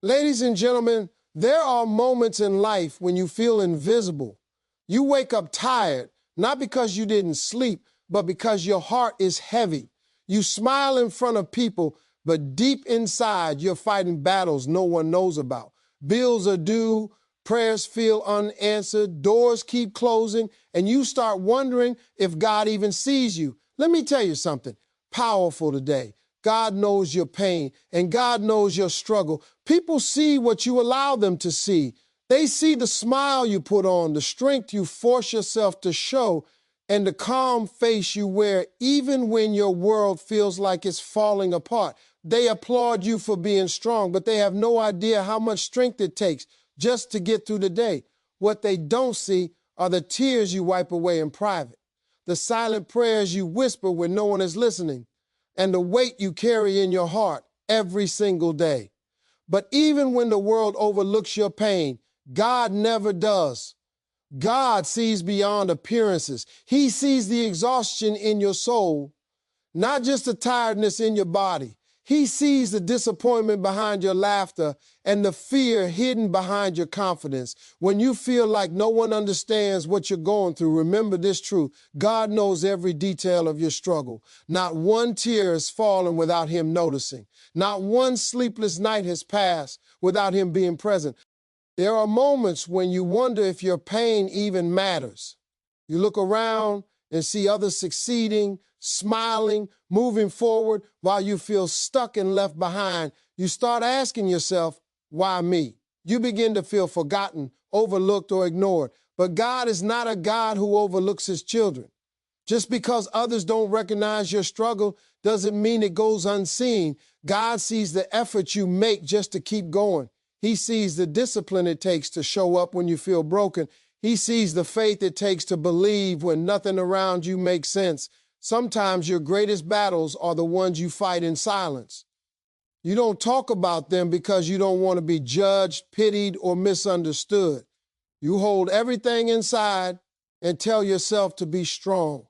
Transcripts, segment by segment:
Ladies and gentlemen, there are moments in life when you feel invisible. You wake up tired, not because you didn't sleep, but because your heart is heavy. You smile in front of people, but deep inside you're fighting battles no one knows about. Bills are due, prayers feel unanswered, doors keep closing, and you start wondering if God even sees you. Let me tell you something powerful today. God knows your pain and God knows your struggle. People see what you allow them to see. They see the smile you put on, the strength you force yourself to show, and the calm face you wear even when your world feels like it's falling apart. They applaud you for being strong, but they have no idea how much strength it takes just to get through the day. What they don't see are the tears you wipe away in private, the silent prayers you whisper when no one is listening, and the weight you carry in your heart every single day. But even when the world overlooks your pain, God never does. God sees beyond appearances. He sees the exhaustion in your soul, not just the tiredness in your body. He sees the disappointment behind your laughter and the fear hidden behind your confidence. When you feel like no one understands what you're going through, remember this truth. God knows every detail of your struggle. Not one tear has fallen without Him noticing. Not one sleepless night has passed without Him being present. There are moments when you wonder if your pain even matters. You look around and see others succeeding, smiling, moving forward while you feel stuck and left behind. You start asking yourself, why me? You begin to feel forgotten, overlooked, or ignored. But God is not a God who overlooks His children. Just because others don't recognize your struggle doesn't mean it goes unseen. God sees the effort you make just to keep going. He sees the discipline it takes to show up when you feel broken. He sees the faith it takes to believe when nothing around you makes sense. Sometimes your greatest battles are the ones you fight in silence. You don't talk about them because you don't want to be judged, pitied, or misunderstood. You hold everything inside and tell yourself to be strong.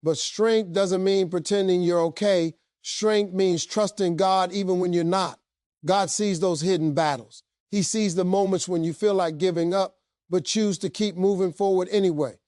But strength doesn't mean pretending you're okay. Strength means trusting God even when you're not. God sees those hidden battles. He sees the moments when you feel like giving up, but choose to keep moving forward anyway.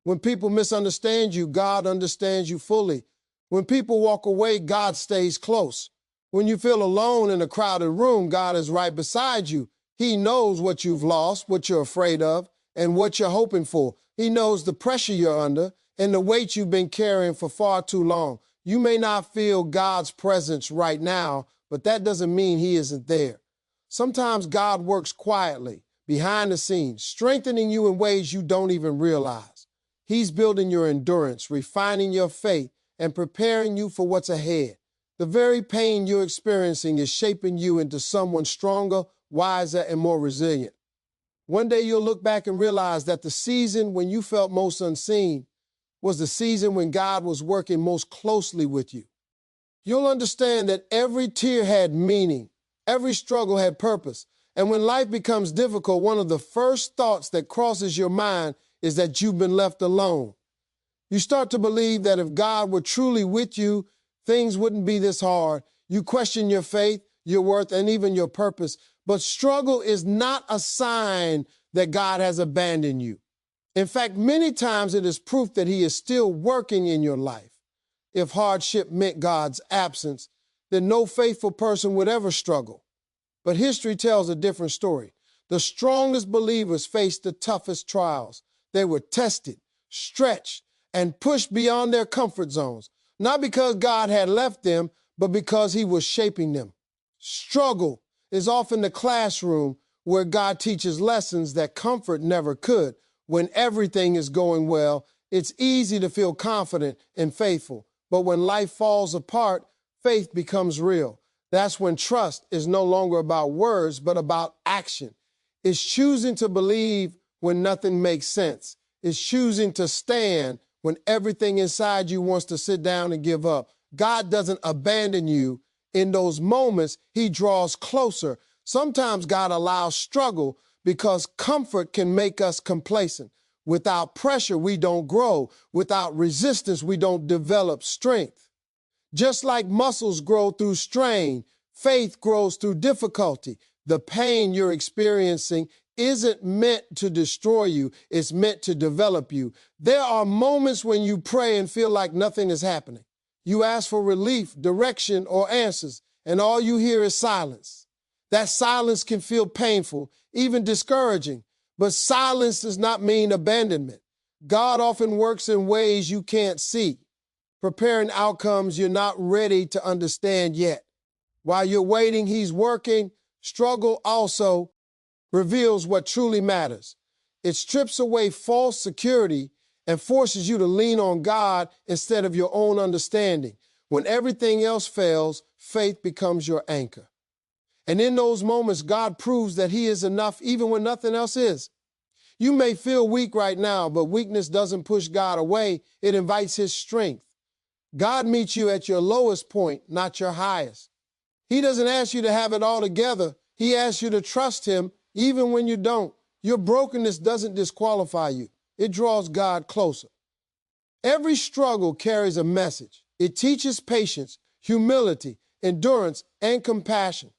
When people misunderstand you, God understands you fully. When people walk away, God stays close. When you feel alone in a crowded room, God is right beside you. He knows what you've lost, what you're afraid of, and what you're hoping for. He knows the pressure you're under and the weight you've been carrying for far too long. You may not feel God's presence right now, but that doesn't mean He isn't there. Sometimes God works quietly, behind the scenes, strengthening you in ways you don't even realize. He's building your endurance, refining your faith, and preparing you for what's ahead. The very pain you're experiencing is shaping you into someone stronger, wiser, and more resilient. One day you'll look back and realize that the season when you felt most unseen was the season when God was working most closely with you. You'll understand that every tear had meaning, every struggle had purpose, and when life becomes difficult, one of the first thoughts that crosses your mind is that you've been left alone. You start to believe that if God were truly with you, things wouldn't be this hard. You question your faith, your worth, and even your purpose. But struggle is not a sign that God has abandoned you. In fact, many times it is proof that He is still working in your life. If hardship meant God's absence, then no faithful person would ever struggle. But history tells a different story. The strongest believers faced the toughest trials. They were tested, stretched, and pushed beyond their comfort zones, not because God had left them, but because He was shaping them. Struggle is often the classroom where God teaches lessons that comfort never could. When everything is going well, it's easy to feel confident and faithful. But when life falls apart, faith becomes real. That's when trust is no longer about words, but about action. It's choosing to believe when nothing makes sense. It's choosing to stand when everything inside you wants to sit down and give up. God doesn't abandon you. In those moments, He draws closer. Sometimes God allows struggle because comfort can make us complacent. Without pressure, we don't grow. Without resistance, we don't develop strength. Just like muscles grow through strain, faith grows through difficulty. The pain you're experiencing isn't meant to destroy you, it's meant to develop you. There are moments when you pray and feel like nothing is happening. You ask for relief, direction, or answers, and all you hear is silence. That silence can feel painful, even discouraging, but silence does not mean abandonment. God often works in ways you can't see, preparing outcomes you're not ready to understand yet. While you're waiting, He's working. Struggle also reveals what truly matters. It strips away false security and forces you to lean on God instead of your own understanding. When everything else fails, faith becomes your anchor. And in those moments, God proves that He is enough even when nothing else is. You may feel weak right now, but weakness doesn't push God away. It invites His strength. God meets you at your lowest point, not your highest. He doesn't ask you to have it all together. He asks you to trust Him even when you don't. Your brokenness doesn't disqualify you. It draws God closer. Every struggle carries a message. It teaches patience, humility, endurance, and compassion.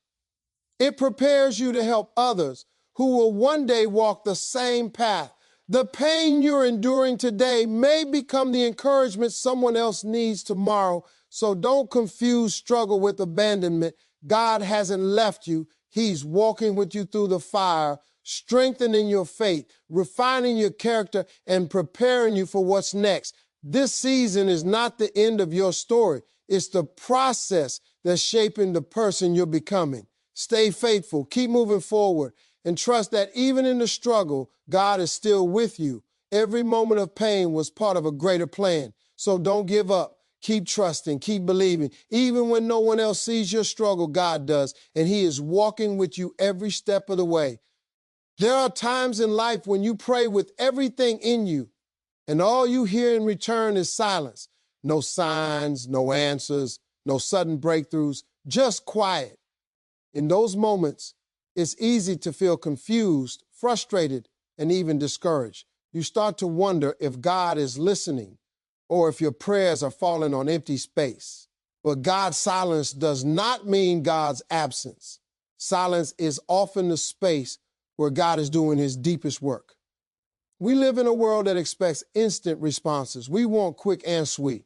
It prepares you to help others who will one day walk the same path. The pain you're enduring today may become the encouragement someone else needs tomorrow, so don't confuse struggle with abandonment. God hasn't left you. He's walking with you through the fire, strengthening your faith, refining your character, and preparing you for what's next. This season is not the end of your story. It's the process that's shaping the person you're becoming. Stay faithful, keep moving forward, and trust that even in the struggle, God is still with you. Every moment of pain was part of a greater plan. So don't give up. Keep trusting, keep believing. Even when no one else sees your struggle, God does, and He is walking with you every step of the way. There are times in life when you pray with everything in you, and all you hear in return is silence. No signs, no answers, no sudden breakthroughs, just quiet. In those moments, it's easy to feel confused, frustrated, and even discouraged. You start to wonder if God is listening or if your prayers are falling on empty space. But God's silence does not mean God's absence. Silence is often the space where God is doing His deepest work. We live in a world that expects instant responses. We want quick and sweet.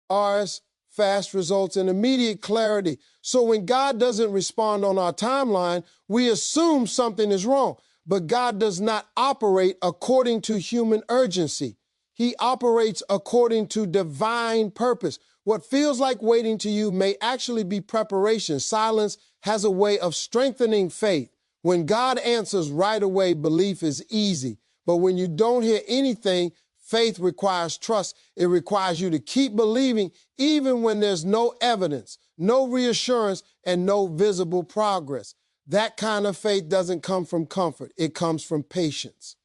Ours, fast results, and immediate clarity. So when God doesn't respond on our timeline, we assume something is wrong. But God does not operate according to human urgency. He operates according to divine purpose. What feels like waiting to you may actually be preparation. Silence has a way of strengthening faith. When God answers right away, belief is easy. But when you don't hear anything, faith requires trust. It requires you to keep believing even when there's no evidence, no reassurance, and no visible progress. That kind of faith doesn't come from comfort. It comes from patience.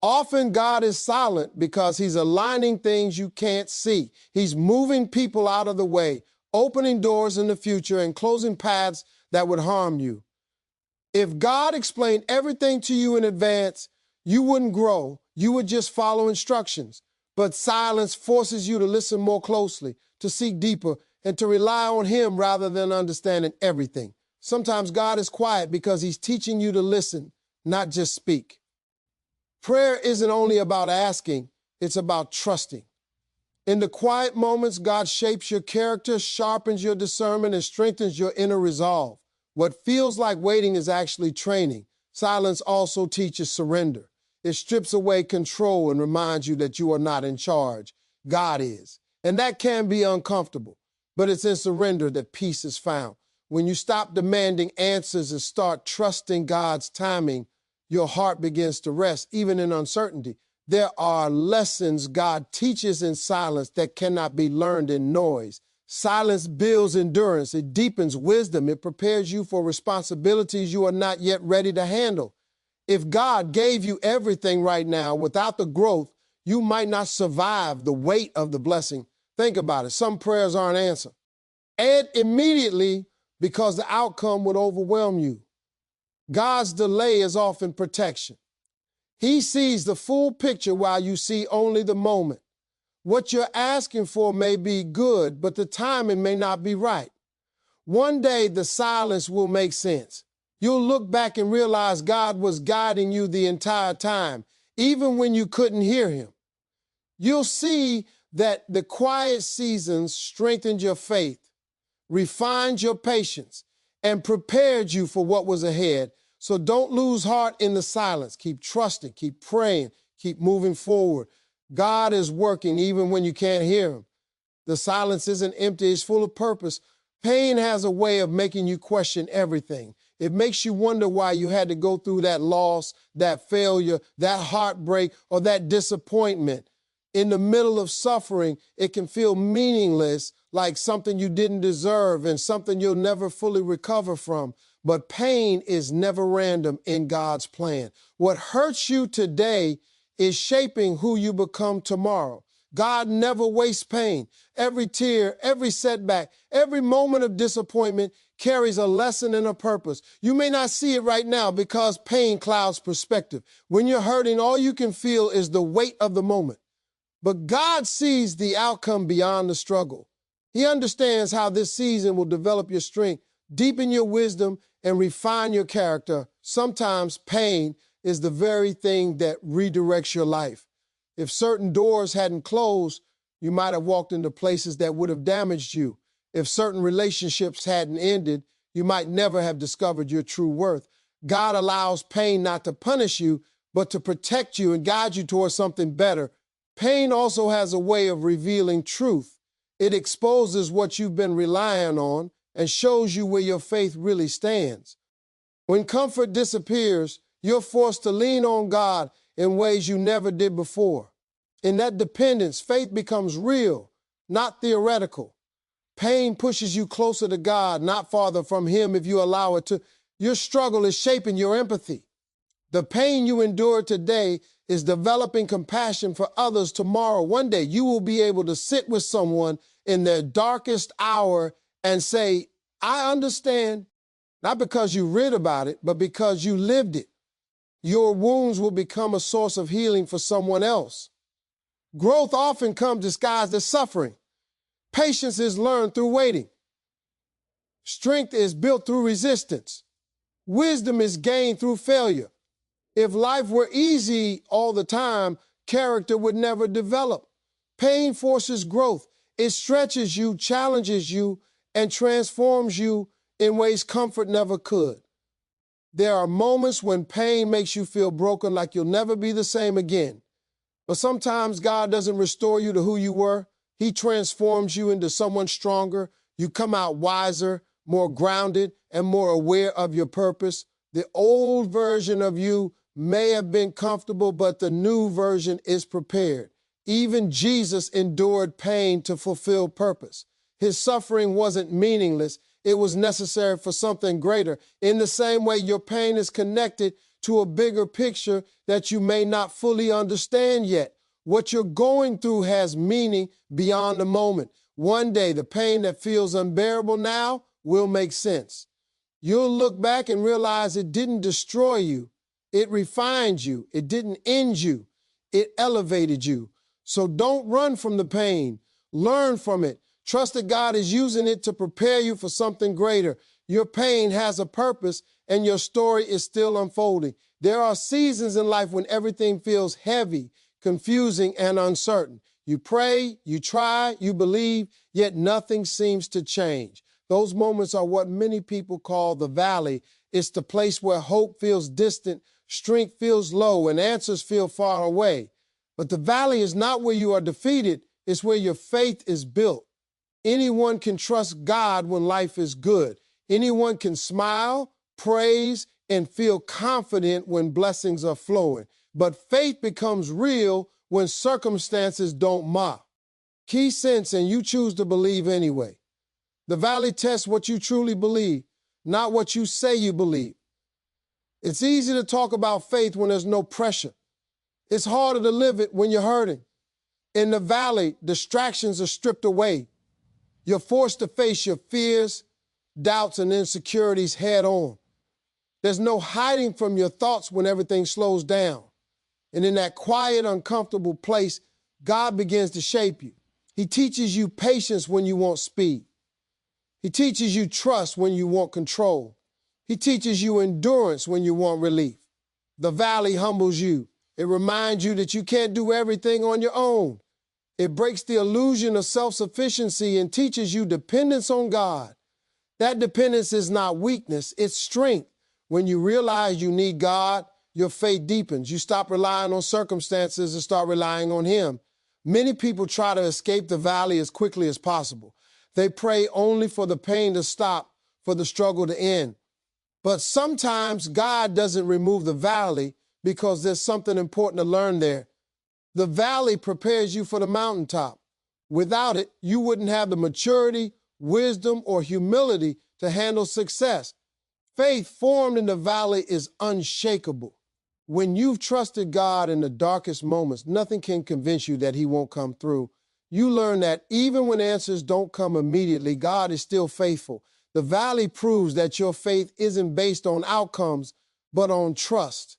Often God is silent because He's aligning things you can't see. He's moving people out of the way, opening doors in the future, and closing paths that would harm you. If God explained everything to you in advance, you wouldn't grow. You would just follow instructions. But silence forces you to listen more closely, to seek deeper, and to rely on Him rather than understanding everything. Sometimes God is quiet because He's teaching you to listen, not just speak. Prayer isn't only about asking, it's about trusting. In the quiet moments, God shapes your character, sharpens your discernment, and strengthens your inner resolve. What feels like waiting is actually training. Silence also teaches surrender. It strips away control and reminds you that you are not in charge. God is. And that can be uncomfortable, but it's in surrender that peace is found. When you stop demanding answers and start trusting God's timing, your heart begins to rest, even in uncertainty. There are lessons God teaches in silence that cannot be learned in noise. Silence builds endurance. It deepens wisdom. It prepares you for responsibilities you are not yet ready to handle. If God gave you everything right now without the growth, you might not survive the weight of the blessing. Think about it. Some prayers aren't answered. And immediately because the outcome would overwhelm you. God's delay is often protection. He sees the full picture while you see only the moment. What you're asking for may be good, but the timing may not be right. One day the silence will make sense. You'll look back and realize God was guiding you the entire time, even when you couldn't hear him. You'll see that the quiet seasons strengthened your faith, refined your patience, and prepared you for what was ahead. So don't lose heart in the silence. Keep trusting, keep praying, keep moving forward. God is working even when you can't hear him. The silence isn't empty, it's full of purpose. Pain has a way of making you question everything. It makes you wonder why you had to go through that loss, that failure, that heartbreak, or that disappointment. In the middle of suffering, it can feel meaningless, like something you didn't deserve and something you'll never fully recover from. But pain is never random in God's plan. What hurts you today is shaping who you become tomorrow. God never wastes pain. Every tear, every setback, every moment of disappointment carries a lesson and a purpose. You may not see it right now because pain clouds perspective. When you're hurting, all you can feel is the weight of the moment. But God sees the outcome beyond the struggle. He understands how this season will develop your strength, deepen your wisdom, and refine your character. Sometimes pain is the very thing that redirects your life. If certain doors hadn't closed, you might have walked into places that would have damaged you. If certain relationships hadn't ended, you might never have discovered your true worth. God allows pain not to punish you, but to protect you and guide you towards something better. Pain also has a way of revealing truth. It exposes what you've been relying on and shows you where your faith really stands. When comfort disappears, you're forced to lean on God in ways you never did before. In that dependence, faith becomes real, not theoretical. Pain pushes you closer to God, not farther from him if you allow it to. Your struggle is shaping your empathy. The pain you endure today is developing compassion for others tomorrow. One day you will be able to sit with someone in their darkest hour and say, I understand, not because you read about it, but because you lived it. Your wounds will become a source of healing for someone else. Growth often comes disguised as suffering. Patience is learned through waiting. Strength is built through resistance. Wisdom is gained through failure. If life were easy all the time, character would never develop. Pain forces growth. It stretches you, challenges you, and transforms you in ways comfort never could. There are moments when pain makes you feel broken, like you'll never be the same again. But sometimes God doesn't restore you to who you were. He transforms you into someone stronger. You come out wiser, more grounded, and more aware of your purpose. The old version of you may have been comfortable, but the new version is prepared. Even Jesus endured pain to fulfill purpose. His suffering wasn't meaningless. It was necessary for something greater. In the same way, your pain is connected to a bigger picture that you may not fully understand yet. What you're going through has meaning beyond the moment. One day, the pain that feels unbearable now will make sense. You'll look back and realize it didn't destroy you. It refined you. It didn't end you. It elevated you. So don't run from the pain. Learn from it. Trust that God is using it to prepare you for something greater. Your pain has a purpose, and your story is still unfolding. There are seasons in life when everything feels heavy, confusing, and uncertain. You pray, you try, you believe, yet nothing seems to change. Those moments are what many people call the valley. It's the place where hope feels distant, strength feels low, and answers feel far away. But the valley is not where you are defeated. It's where your faith is built. Anyone can trust God when life is good. Anyone can smile, praise, and feel confident when blessings are flowing. But faith becomes real when circumstances don't mock. Key sense, and you choose to believe anyway. The valley tests what you truly believe, not what you say you believe. It's easy to talk about faith when there's no pressure. It's harder to live it when you're hurting. In the valley, distractions are stripped away. You're forced to face your fears, doubts, and insecurities head on. There's no hiding from your thoughts when everything slows down. And in that quiet, uncomfortable place, God begins to shape you. He teaches you patience when you want speed. He teaches you trust when you want control. He teaches you endurance when you want relief. The valley humbles you. It reminds you that you can't do everything on your own. It breaks the illusion of self-sufficiency and teaches you dependence on God. That dependence is not weakness, it's strength. When you realize you need God, your faith deepens. You stop relying on circumstances and start relying on Him. Many people try to escape the valley as quickly as possible. They pray only for the pain to stop, for the struggle to end. But sometimes God doesn't remove the valley because there's something important to learn there. The valley prepares you for the mountaintop. Without it, you wouldn't have the maturity, wisdom, or humility to handle success. Faith formed in the valley is unshakable. When you've trusted God in the darkest moments, nothing can convince you that He won't come through. You learn that even when answers don't come immediately, God is still faithful. The valley proves that your faith isn't based on outcomes, but on trust.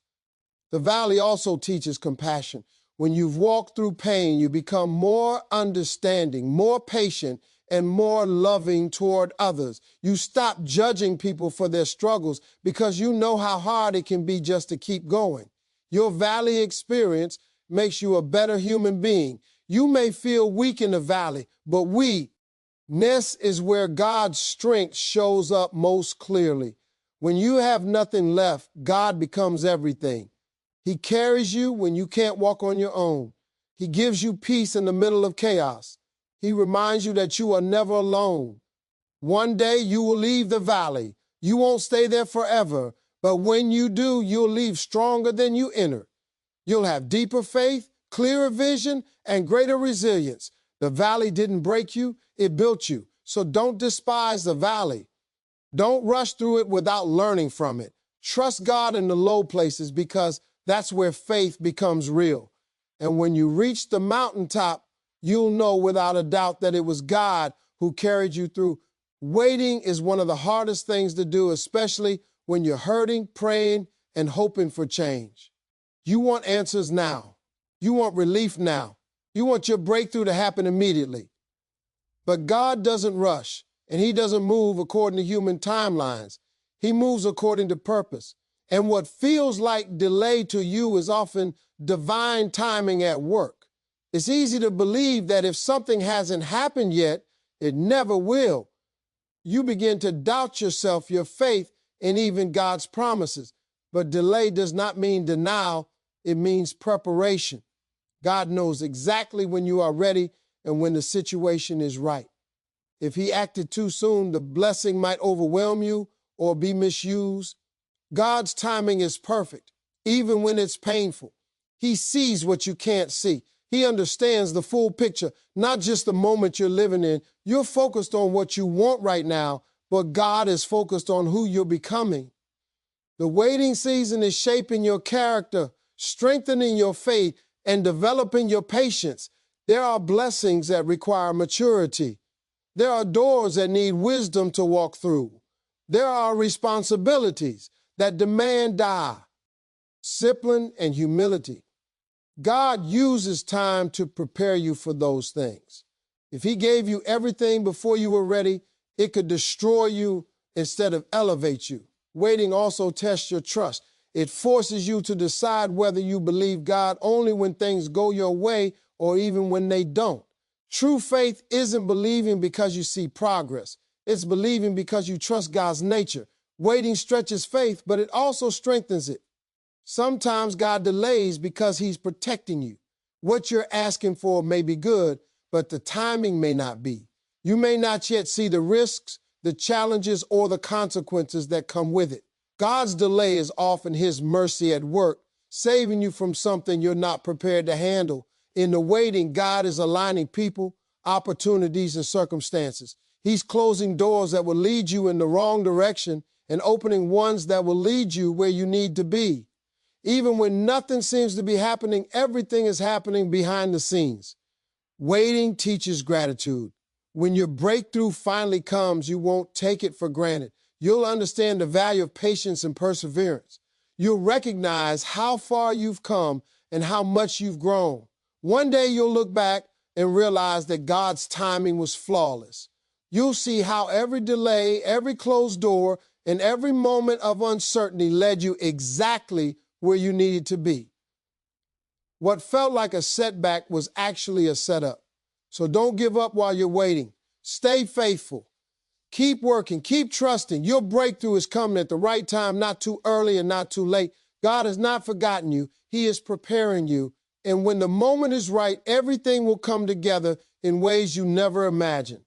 The valley also teaches compassion. When you've walked through pain, you become more understanding, more patient, and more loving toward others. You stop judging people for their struggles because you know how hard it can be just to keep going. Your valley experience makes you a better human being. You may feel weak in the valley, but weakness is where God's strength shows up most clearly. When you have nothing left, God becomes everything. He carries you when you can't walk on your own. He gives you peace in the middle of chaos. He reminds you that you are never alone. One day you will leave the valley. You won't stay there forever, but when you do, you'll leave stronger than you entered. You'll have deeper faith, clearer vision, and greater resilience. The valley didn't break you, it built you. So don't despise the valley. Don't rush through it without learning from it. Trust God in the low places because that's where faith becomes real. And when you reach the mountaintop, you'll know without a doubt that it was God who carried you through. Waiting is one of the hardest things to do, especially when you're hurting, praying, and hoping for change. You want answers now. You want relief now. You want your breakthrough to happen immediately. But God doesn't rush, and He doesn't move according to human timelines. He moves according to purpose. And what feels like delay to you is often divine timing at work. It's easy to believe that if something hasn't happened yet, it never will. You begin to doubt yourself, your faith, and even God's promises. But delay does not mean denial. It means preparation. God knows exactly when you are ready and when the situation is right. If He acted too soon, the blessing might overwhelm you or be misused. God's timing is perfect, even when it's painful. He sees what you can't see. He understands the full picture, not just the moment you're living in. You're focused on what you want right now, but God is focused on who you're becoming. The waiting season is shaping your character, strengthening your faith, and developing your patience. There are blessings that require maturity. There are doors that need wisdom to walk through. There are responsibilities that demand discipline and humility. God uses time to prepare you for those things. If He gave you everything before you were ready, it could destroy you instead of elevate you. Waiting also tests your trust. It forces you to decide whether you believe God only when things go your way or even when they don't. True faith isn't believing because you see progress. It's believing because you trust God's nature. Waiting stretches faith, but it also strengthens it. Sometimes God delays because He's protecting you. What you're asking for may be good, but the timing may not be. You may not yet see the risks, the challenges, or the consequences that come with it. God's delay is often His mercy at work, saving you from something you're not prepared to handle. In the waiting, God is aligning people, opportunities, and circumstances. He's closing doors that will lead you in the wrong direction and opening ones that will lead you where you need to be. Even when nothing seems to be happening, everything is happening behind the scenes. Waiting teaches gratitude. When your breakthrough finally comes, you won't take it for granted. You'll understand the value of patience and perseverance. You'll recognize how far you've come and how much you've grown. One day you'll look back and realize that God's timing was flawless. You'll see how every delay, every closed door, And every moment of uncertainty led you exactly where you needed to be. What felt like a setback was actually a setup. So don't give up while you're waiting. Stay faithful. Keep working. Keep trusting. Your breakthrough is coming at the right time, not too early and not too late. God has not forgotten you. He is preparing you. And when the moment is right, everything will come together in ways you never imagined.